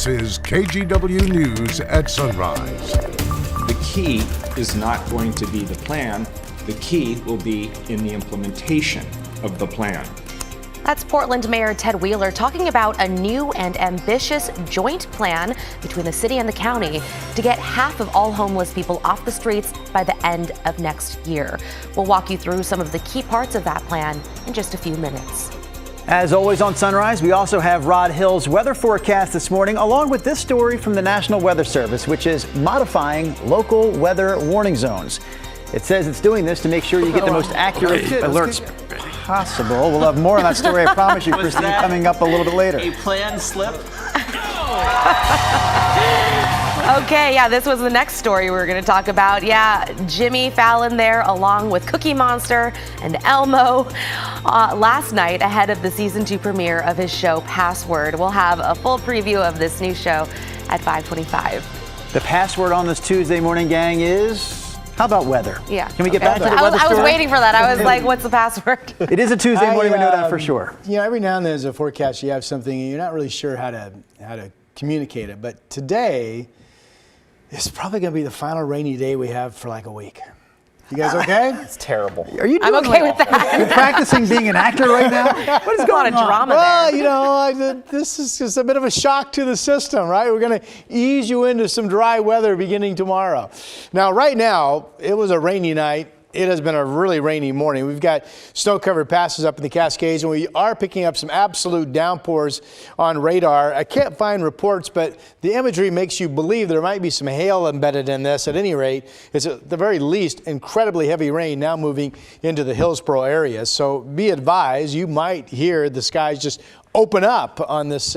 This is KGW News at Sunrise. The key is not going to be the plan. The key will be in the implementation of the plan. That's Portland Mayor Ted Wheeler talking about a new and ambitious joint plan between the city and the county to get half of all homeless people off the streets by the end of next year. We'll walk you through some of the key parts of that plan in just a few minutes. As always on Sunrise, we also have Rod Hill's weather forecast this morning, along with this story from the National Weather Service, which is modifying local weather warning zones. It says it's doing this to make sure you get the most accurate alerts possible. We'll have more on that story, I promise you, Christine, coming up a little bit later. A planned slip? Okay, yeah, this was the next story we were going to talk about. Yeah, Jimmy Fallon there along with Cookie Monster and Elmo last night ahead of the season 2 premiere of his show Password. We'll have a full preview of this new show at 5:25. The password on this Tuesday morning, gang, is... How about weather? Yeah. Can we get back to the weather I was story? waiting for that. I was like, what's the password? It is a Tuesday morning, we know that for sure. You know, every now and then as a forecast, you have something and you're not really sure how to communicate it. But today is probably going to be the final rainy day we have for like a week. You guys okay? It's terrible. Are you I'm doing okay with that. Are you practicing being an actor right now? What is going on? A lot of drama Well, there. you know, this is just a bit of a shock to the system, right? We're going to ease you into some dry weather beginning tomorrow. Now, right now, it was a rainy night. It has been a really rainy morning. We've got snow-covered passes up in the Cascades, and we are picking up some absolute downpours on radar. I can't find reports, but the imagery makes you believe there might be some hail embedded in this. At any rate, it's at the very least incredibly heavy rain now moving into the Hillsborough area. So be advised, you might hear the skies just open up on this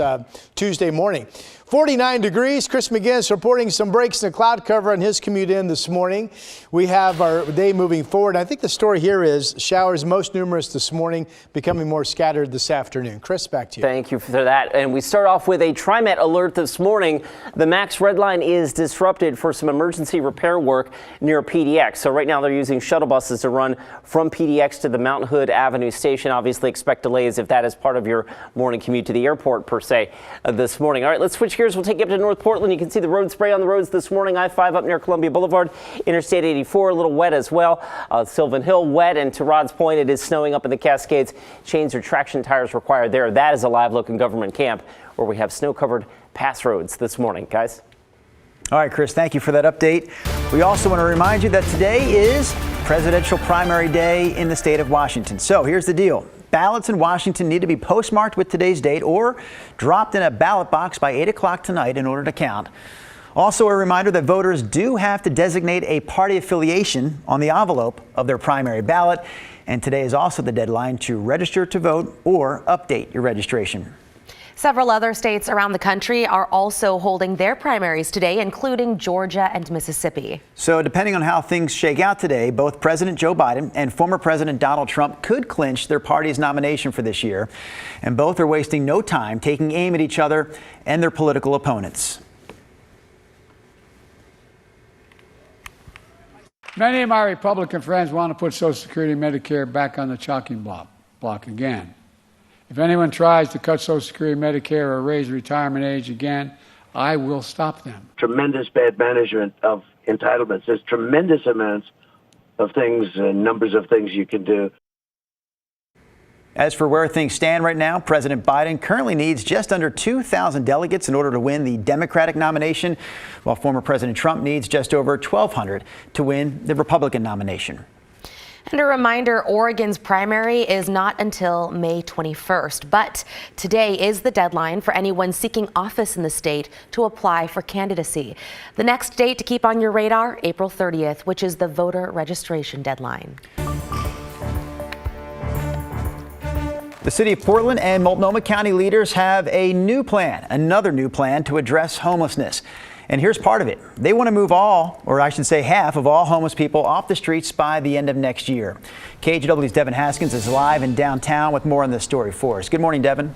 Tuesday morning. 49 degrees. Chris McGinnis reporting some breaks in the cloud cover on his commute in this morning. We have our day moving forward. I think the story here is showers most numerous this morning, becoming more scattered this afternoon. Chris, back to you. Thank you for that. And we start off with a TriMet alert this morning. The Max Red Line is disrupted for some emergency repair work near PDX. So right now they're using shuttle buses to run from PDX to the Mount Hood Avenue station. Obviously expect delays if that is part of your morning commute to the airport per se this morning. All right, let's switch gears. We'll take you up to North Portland. You can see the road spray on the roads this morning. I-5 up near Columbia Boulevard, Interstate 84, a little wet as well. Sylvan Hill wet, and to Rod's point, it is snowing up in the Cascades. Chains or traction tires required there. That is a live look in Government Camp, where we have snow-covered pass roads this morning, guys. All right, Chris, thank you for that update. We also want to remind you that today is presidential primary day in the state of Washington. So here's the deal. Ballots in Washington need to be postmarked with today's date or dropped in a ballot box by 8 o'clock tonight in order to count. Also, a reminder that voters do have to designate a party affiliation on the envelope of their primary ballot. And today is also the deadline to register to vote or update your registration. Several other states around the country are also holding their primaries today, including Georgia and Mississippi. So depending on how things shake out today, both President Joe Biden and former President Donald Trump could clinch their party's nomination for this year. And both are wasting no time taking aim at each other and their political opponents. Many of my Republican friends want to put Social Security and Medicare back on the chopping block again. If anyone tries to cut Social Security and Medicare or raise retirement age again, I will stop them. Tremendous bad management of entitlements. There's tremendous amounts of things and numbers of things you can do. As for where things stand right now, President Biden currently needs just under 2,000 delegates in order to win the Democratic nomination, while former President Trump needs just over 1,200 to win the Republican nomination. And a reminder, Oregon's primary is not until May 21st, but today is the deadline for anyone seeking office in the state to apply for candidacy. The next date to keep on your radar, April 30th, which is the voter registration deadline. The city of Portland and Multnomah County leaders have a new plan, another new plan to address homelessness. And here's part of it. They want to move all, or I should say half of all homeless people off the streets by the end of next year. KGW's Devin Haskins is live in downtown with more on this story for us. Good morning, Devin.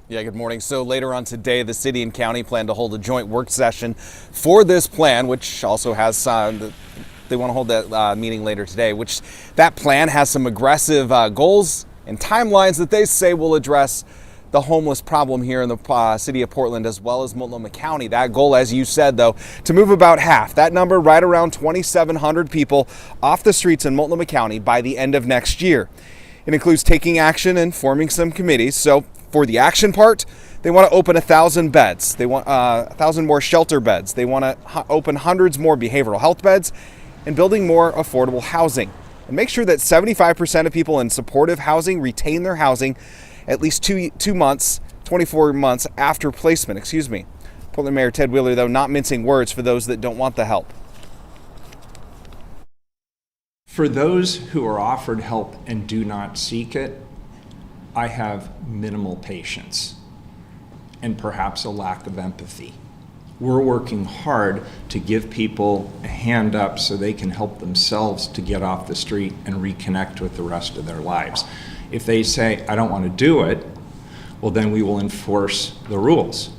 Yeah, good morning. So later on today, the city and county plan to hold a joint work session for this plan, which also has they want to hold that meeting later today, which that plan has some aggressive goals and timelines that they say will address the homeless problem here in the city of Portland as well as Multnomah County. That goal, as you said, though, to move about half, that number right around 2,700 people off the streets in Multnomah County by the end of next year. It includes taking action and forming some committees. So for the action part, they want to open 1,000 beds. They want 1,000 more shelter beds. They want to open hundreds more behavioral health beds and building more affordable housing. And make sure that 75% of people in supportive housing retain their housing at least 24 months after placement, Portland Mayor Ted Wheeler, though, not mincing words for those that don't want the help. For those who are offered help and do not seek it, I have minimal patience and perhaps a lack of empathy. We're working hard to give people a hand up so they can help themselves to get off the street and reconnect with the rest of their lives. If they say, I don't want to do it, well, then we will enforce the rules.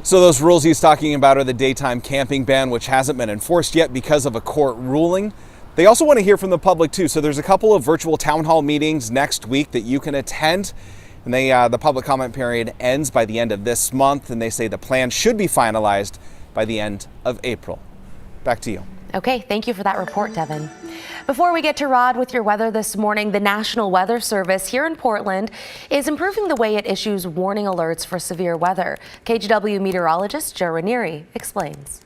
So those rules he's talking about are the daytime camping ban, which hasn't been enforced yet because of a court ruling. They also want to hear from the public too. So there's a couple of virtual town hall meetings next week that you can attend. And the public comment period ends by the end of this month. And they say the plan should be finalized by the end of April. Back to you. Okay, thank you for that report, Devin. Before we get to Rod with your weather this morning, the National Weather Service here in Portland is improving the way it issues warning alerts for severe weather. KGW meteorologist Joe Ranieri explains.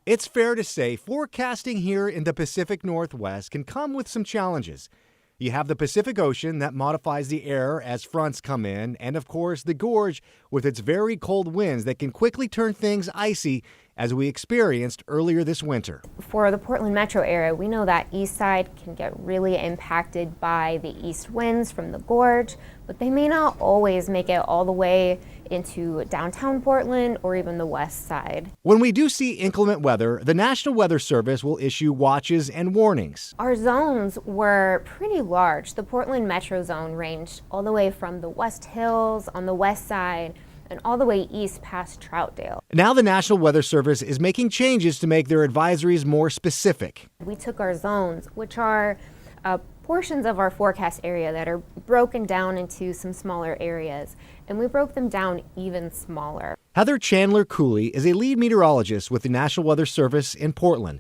It's fair to say forecasting here in the Pacific Northwest can come with some challenges. You have the Pacific Ocean that modifies the air as fronts come in, and of course the gorge with its very cold winds that can quickly turn things icy, as we experienced earlier this winter. For the Portland metro area, we know that east side can get really impacted by the east winds from the gorge, but they may not always make it all the way into downtown Portland or even the west side. When we do see inclement weather, the National Weather Service will issue watches and warnings. Our zones were pretty large. The Portland metro zone ranged all the way from the West Hills on the west side and all the way east past Troutdale. Now the National Weather Service is making changes to make their advisories more specific. We took our zones, which are portions of our forecast area that are broken down into some smaller areas, and we broke them down even smaller. Heather Chandler Cooley is a lead meteorologist with the National Weather Service in Portland.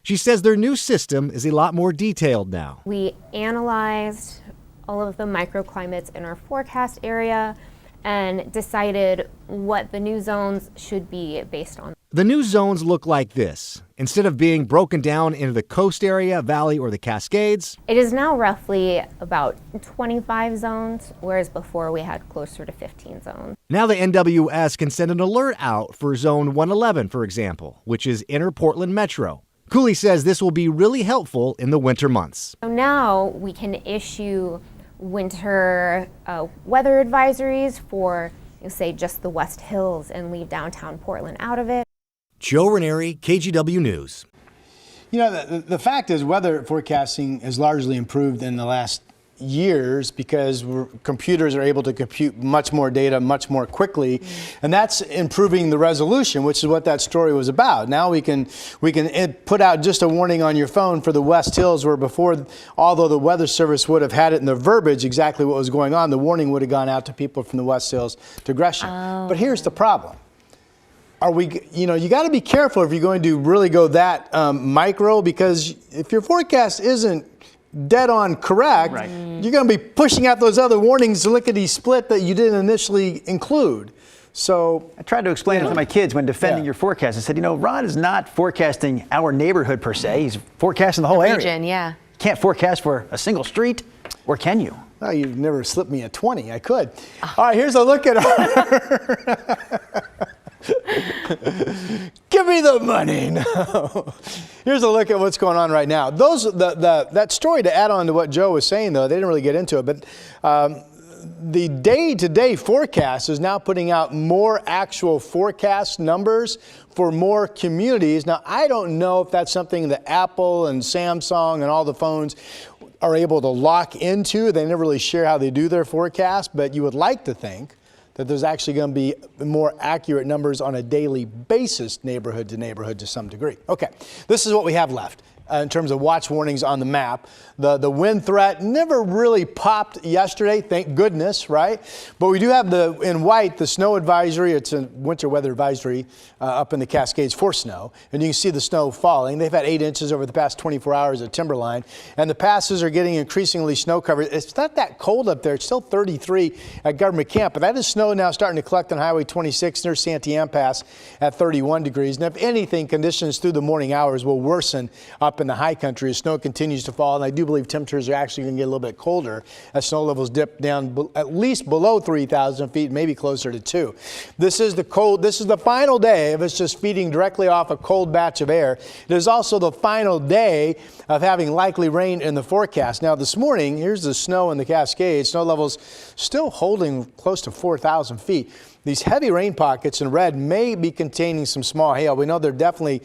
She says their new system is a lot more detailed now. We analyzed all of the microclimates in our forecast area and decided what the new zones should be based on. The new zones look like this. Instead of being broken down into the coast area, valley, or the Cascades, it is now roughly about 25 zones, whereas before we had closer to 15 zones. Now the NWS can send an alert out for Zone 111, for example, which is Inner Portland Metro. Cooley says this will be really helpful in the winter months. So now we can issue winter weather advisories for, say, just the West Hills and leave downtown Portland out of it. Joe Ranieri, KGW News. You know, the fact is weather forecasting has largely improved in the last years because computers are able to compute much more data much more quickly, and that's improving the resolution, which is what that story was about. Now we can put out just a warning on your phone for the West Hills, where before, although the Weather Service would have had it in the verbiage exactly what was going on, the warning would have gone out to people from the West Hills to Gresham. But here's the problem. You got to be careful if you're going to really go that micro, because if your forecast isn't dead on correct, you're going to be pushing out those other warnings lickety-split that you didn't initially include. So I tried to explain it to my kids when defending your forecast. I said, Rod is not forecasting our neighborhood per se. He's forecasting the whole area. Region, yeah. Can't forecast for a single street, or can you? Oh, you've never slipped me a 20. I could. All right, here's a look at our... Give me the money. No. Here's a look at what's going on right now. That story, to add on to what Joe was saying, though, they didn't really get into it, but the day-to-day forecast is now putting out more actual forecast numbers for more communities. Now, I don't know if that's something that Apple and Samsung and all the phones are able to lock into. They never really share how they do their forecast, but you would like to think that there's actually going to be more accurate numbers on a daily basis, neighborhood to neighborhood to some degree. Okay, this is what we have left. in terms of watch warnings on the map. The wind threat never really popped yesterday, thank goodness, right? But we do have in white, the snow advisory. It's a winter weather advisory up in the Cascades for snow. And you can see the snow falling. They've had 8 inches over the past 24 hours at Timberline. And the passes are getting increasingly snow covered. It's not that cold up there. It's still 33 at Government Camp. But that is snow now starting to collect on Highway 26 near Santee Ann Pass at 31 degrees. And if anything, conditions through the morning hours will worsen up in the high country as snow continues to fall. And I do believe temperatures are actually going to get a little bit colder as snow levels dip down at least below 3,000 feet, maybe closer to 2. This is the final day of us just feeding directly off a cold batch of air. It is also the final day of having likely rain in the forecast. Now this morning, here's the snow in the Cascades. Snow levels still holding close to 4,000 feet. These heavy rain pockets in red may be containing some small hail. We know they're definitely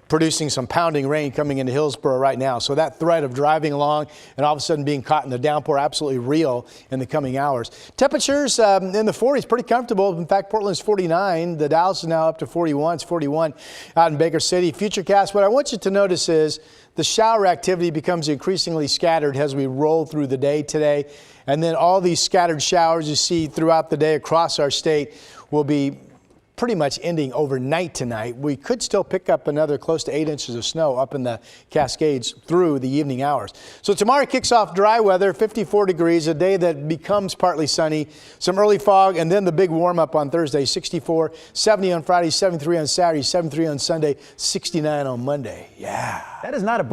producing some pounding rain coming into Hillsborough right now. So that threat of driving along and all of a sudden being caught in the downpour, absolutely real in the coming hours. Temperatures in the 40s, pretty comfortable. In fact, Portland's 49. The Dallas is now up to 41. It's 41 out in Baker City. Futurecast, what I want you to notice is the shower activity becomes increasingly scattered as we roll through the day today. And then all these scattered showers you see throughout the day across our state will be pretty much ending overnight tonight. We could still pick up another close to 8 inches of snow up in the Cascades through the evening hours. So tomorrow kicks off dry weather, 54 degrees, a day that becomes partly sunny, some early fog, and then the big warm up on Thursday, 64, 70 on Friday, 73 on Saturday, 73 on Sunday, 69 on Monday. Yeah. That is not a